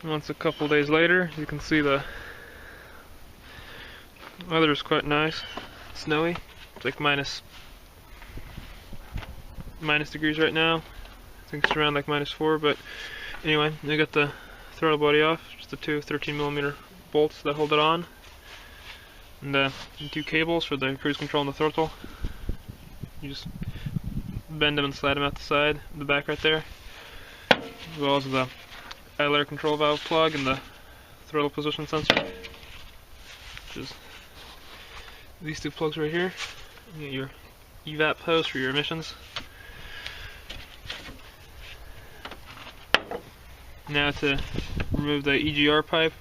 Once a couple days later, you can see the weather is quite nice. Snowy. It's like minus degrees right now. I think it's around like -4, but anyway, you got the throttle body off, just the two 13mm bolts that hold it on, and the two cables for the cruise control and the throttle. You just bend them and slide them out the side, the back right there, as well as the idler control valve plug and the throttle position sensor, which is these two plugs right here. You get your evap hose for your emissions. Now to remove the EGR pipe,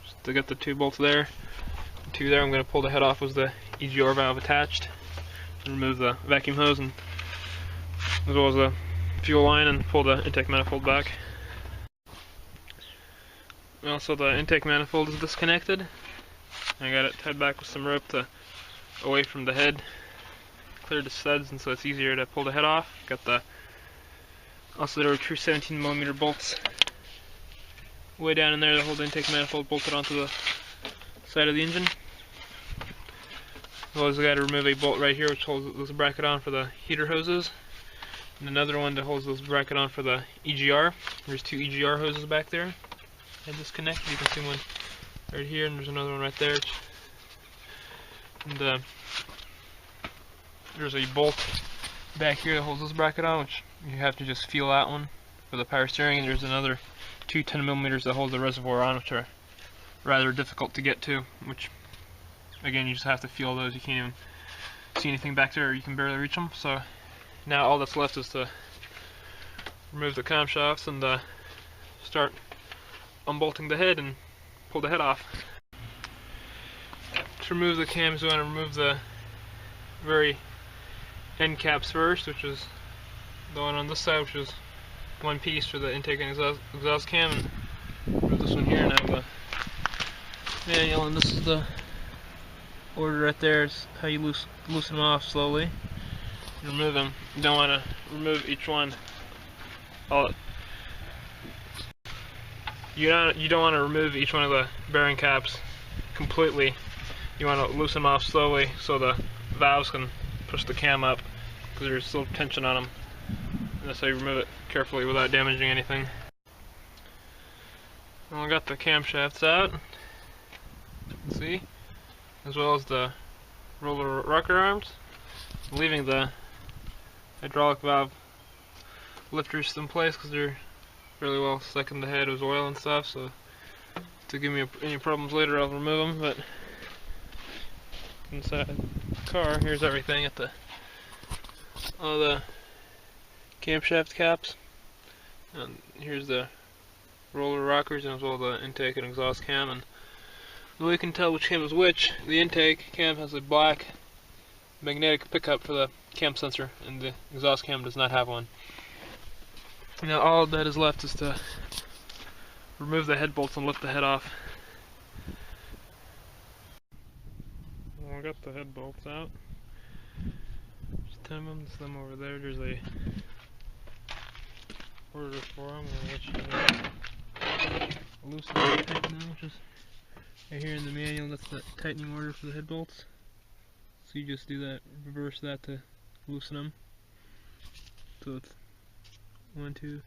just to get the two bolts there, two there, I'm going to pull the head off with the EGR valve attached, and remove the vacuum hose, and as well as the fuel line, and pull the intake manifold back. Also, the intake manifold is disconnected. I got it tied back with some rope away from the head, cleared the studs, and so it's easier to pull the head off. Got also there are true 17mm bolts way down in there to hold the intake manifold bolted onto the side of the engine. As well as I got to remove a bolt right here which holds this bracket on for the heater hoses, and another one that holds this bracket on for the EGR. There's two EGR hoses back there and disconnected. You can see one right here, and there's another one right there. And there's a bolt back here that holds this bracket on, which you have to just feel that one for the power steering, and there's another two 10mm that hold the reservoir on, which are rather difficult to get to, which again you just have to feel those. You can't even see anything back there, or you can barely reach them. So now all that's left is to remove the camshafts and start unbolting the head and pull the head off. To remove the cams, we want to remove the very end caps first, which is the one on this side, which is one piece for the intake and exhaust cam, and remove this one here, and have the manual, and this is the order right there. It's how you loosen them off slowly and remove them. You don't want to remove each one you don't want to remove each one of the bearing caps completely. You want to loosen them off slowly so the valves can push the cam up, because there's still tension on them. And that's how you remove it carefully without damaging anything. Well, I got the camshafts out, you can see, as well as the roller rocker arms, leaving the hydraulic valve lifters in place because they're fairly well stuck in the head with oil and stuff, so to give me any problems later I'll remove them. But inside the car, here's everything at all the camshaft caps, and here's the roller rockers, and as well the intake and exhaust cam. And the way you can tell which cam is which, the intake cam has a black magnetic pickup for the cam sensor, and the exhaust cam does not have one. Now all that is left is to remove the head bolts and lift the head off. Well, I got the head bolts out. There's 10 of them. There's them over there. There's a order for them. I'm going to let you loosen the tape now, which is right here in the manual. That's the tightening order for the head bolts. So you just do that, reverse that to loosen them. So it's 1, 2,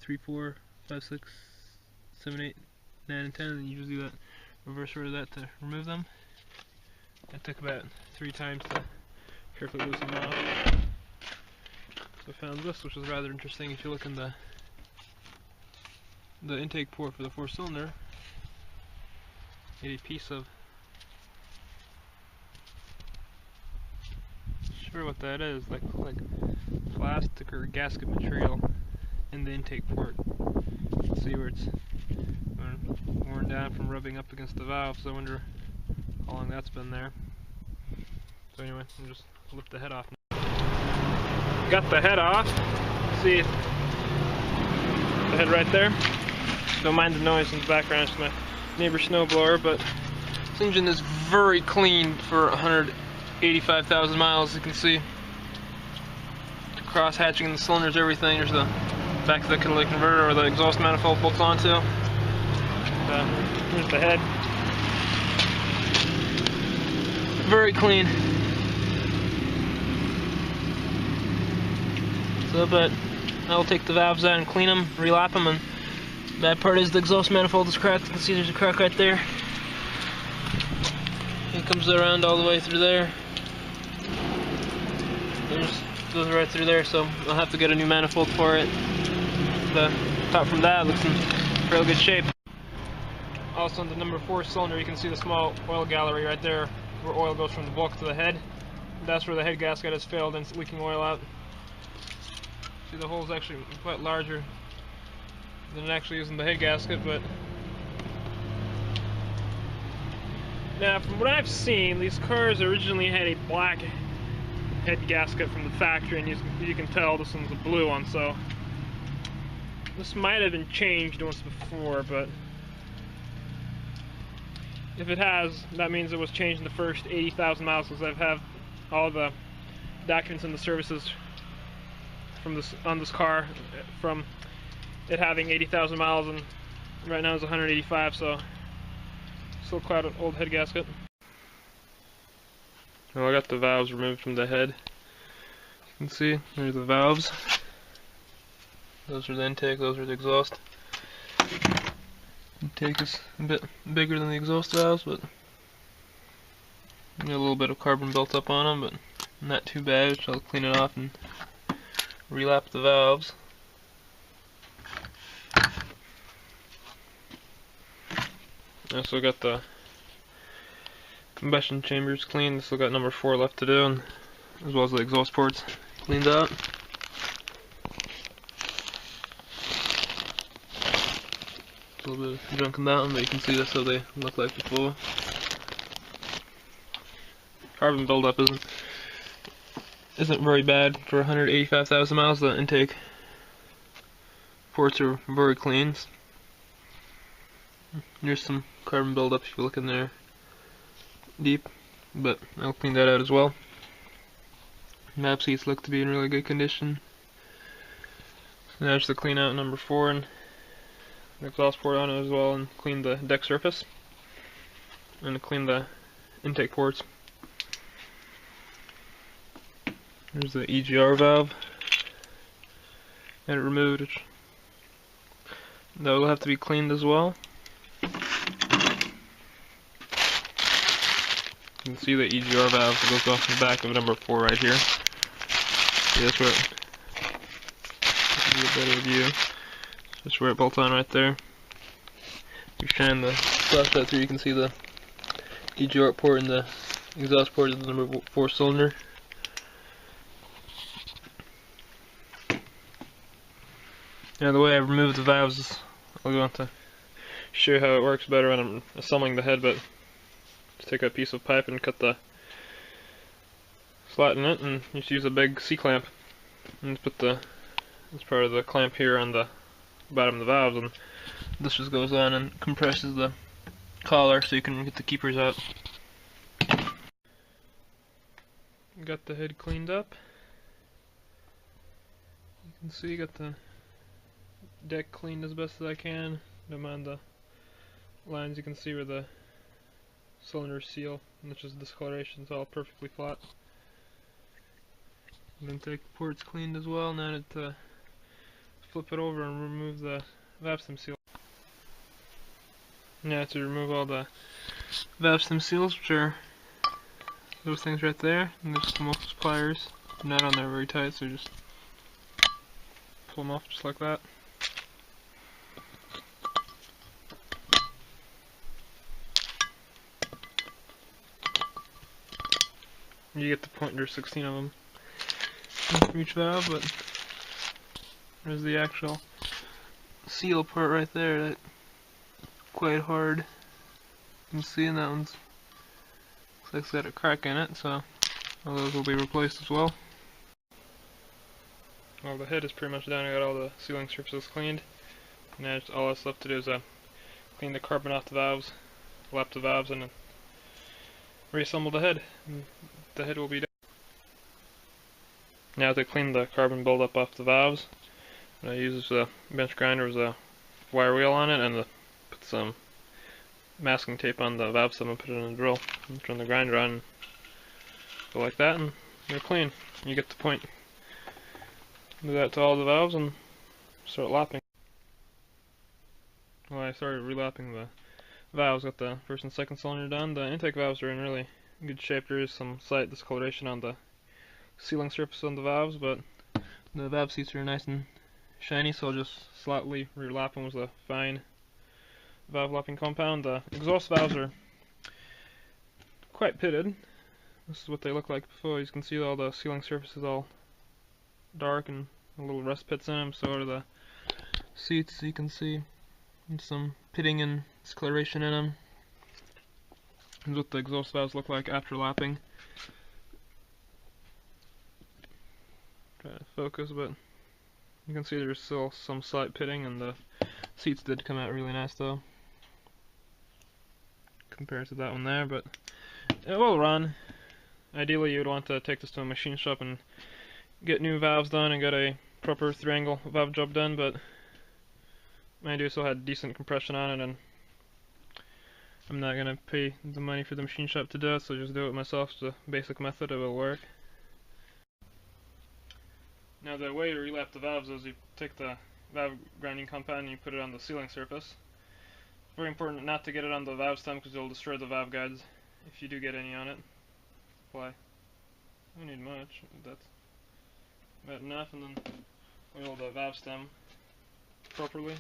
3, 4, 5, 6, 7, 8, 9, and 10, and you just do that reverse order of that to remove them. It took about 3 times to carefully loosen them off. So I found this, which is rather interesting. If you look in the intake port for the 4-cylinder, a piece of, not sure what that is, like plastic or gasket material in the intake port. You can see where it's worn down from rubbing up against the valve, so I wonder how long that's been there. So anyway, I'll just lift the head off now. Got the head off. See the head right there? Don't mind the noise in the background, it's my neighbor's snowblower, but this engine is very clean for 185,000 miles. You can see the cross hatching in the cylinders, everything. There's the back of the catalytic converter, or the exhaust manifold bolts onto. Here's the head. Very clean. So, but I'll take the valves out and clean them, relap them, and bad part is the exhaust manifold is cracked. You can see there's a crack right there. It comes around all the way through there. Goes right through there, so I'll have to get a new manifold for it. But apart from that, it looks in fairly good shape. Also on the number 4 cylinder, you can see the small oil gallery right there, where oil goes from the bulk to the head. That's where the head gasket has failed and it's leaking oil out. See, the hole's actually quite larger than it actually is in the head gasket, but now from what I've seen, these cars originally had a black head gasket from the factory, and you can tell this one's a blue one, so this might have been changed once before, but if it has, that means it was changed in the first 80,000 miles, because I've had all the documents and the services from on this car from it having 80,000 miles, and right now it's 185, so still quite an old head gasket. Well, I got the valves removed from the head. You can see, there's the valves. Those are the intake, those are the exhaust. Intake is a bit bigger than the exhaust valves, but got a little bit of carbon built up on them, but not too bad. So I'll clean it off and relap the valves. I also got the combustion chambers cleaned. Still got number 4 left to do, and as well as the exhaust ports cleaned out. A little bit of junk in that one, but you can see that's how they look like before. Carbon buildup isn't very bad for 185,000 miles. The intake ports are very clean. There's some carbon buildup if you look in there deep, but I'll clean that out as well. Map seats look to be in really good condition. Now just to clean out number 4 and the exhaust port on it as well, and clean the deck surface, and to clean the intake ports. There's the EGR valve. Got it removed, which that will have to be cleaned as well. You can see the EGR valve that goes off the back of number 4 right here. See, that's where it, a better view. That's where it bolts on right there. If you shine the flashlight through, you can see the EGR port and the exhaust port of the number 4 cylinder. Now the way I remove the valves is, I'll go on to show you how it works better when I'm assembling the head, but just take a piece of pipe and cut the slot in it, and just use a big C-clamp and put this part of the clamp here on the bottom of the valves, and this just goes on and compresses the collar so you can get the keepers out. Got the head cleaned up. You can see, got the deck cleaned as best as I can. Don't mind the lines, you can see where the cylinder seal, which is discoloration, it's all perfectly flat. And then take the ports cleaned as well. Now to flip it over and remove the valve stem seal. Now to remove all the valve stem seals, which are those things right there, and just come off with pliers. They're not on there very tight, so just pull them off just like that. You get the point, there's 16 of them for each valve, but there's the actual seal part right there, that's quite hard. You can see, and that one's looks like it's got a crack in it, so all those will be replaced as well. Well, the head is pretty much done. I got all the sealing surfaces cleaned. Now all that's left to do is clean the carbon off the valves, lap the valves, and then reassemble the head. And the head will be done. Now to clean the carbon buildup off the valves, what I use is a bench grinder with a wire wheel on it, and put some masking tape on the valve stem and put it in a drill and turn the grinder on and go like that, and you're clean. You get the point. Do that to all the valves and start lapping. Well, I started relapping the valves, got the first and second cylinder done. The intake valves are in really good shape. There is some slight discoloration on the sealing surface on the valves, but the valve seats are nice and shiny, so I'll just slightly relap them with a fine valve lapping compound. The exhaust valves are quite pitted. This is what they look like before. You can see all the sealing surface is all dark and a little rust pits in them, so are the seats. You can see some pitting and discoloration in them. This is what the exhaust valves look like after lapping. Try to focus, but you can see there's still some slight pitting, and the seats did come out really nice though, compared to that one there, but it will run. Ideally you would want to take this to a machine shop and get new valves done and get a proper 3-angle valve job done, but mine do still had decent compression on it, and I'm not going to pay the money for the machine shop to do it, so just do it myself. It's a basic method, it will work. Now the way to relap the valves is you take the valve grinding compound and you put it on the sealing surface. Very important not to get it on the valve stem because it'll destroy the valve guides if you do get any on it. Apply. I don't need much, that's about enough, and then oil the valve stem properly.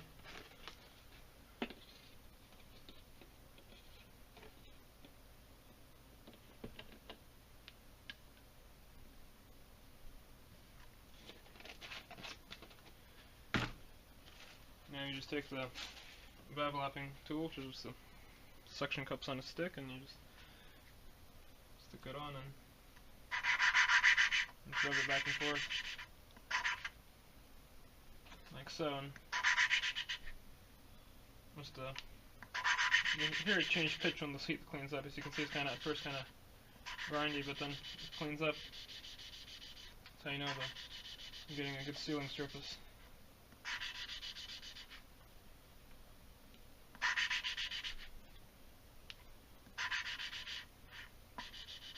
Now you just take the valve lapping tool, which is just the suction cups on a stick, and you just stick it on and rub it back and forth like so. And just you hear it change pitch when the seat cleans up. As you can see, it's kind of at first kind of grindy, but then it cleans up. That's how you know that you're getting a good sealing surface.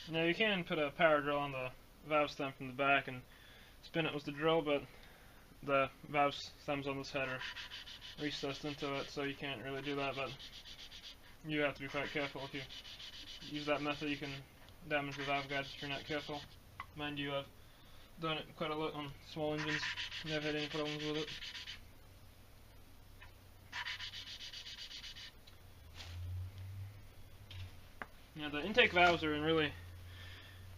Now you can put a power drill on the valve stem from the back and spin it with the drill, but the valve stems on this head are recessed into it, so you can't really do that, but you have to be quite careful. If you use that method, you can damage the valve guides if you're not careful. Mind you, I've done it quite a lot on small engines, never had any problems with it. Now the intake valves are in really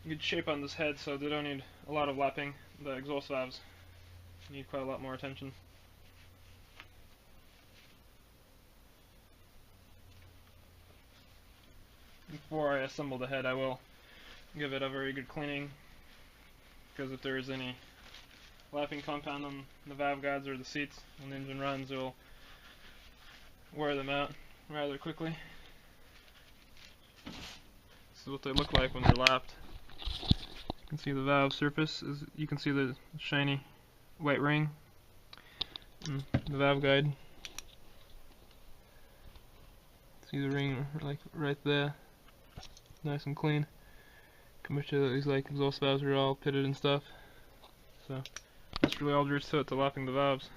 good shape on this head, so they don't need a lot of lapping. The exhaust valves need quite a lot more attention. Before I assemble the head, I will give it a very good cleaning, because if there is any lapping compound on the valve guides or the seats when the engine runs, it will wear them out rather quickly. This is what they look like when they're lapped. You can see the valve surface, you can see the shiny white ring and the valve guide. See the ring like right there, nice and clean. Compared to these like exhaust valves are all pitted and stuff. So that's really all there is to it to lapping the valves.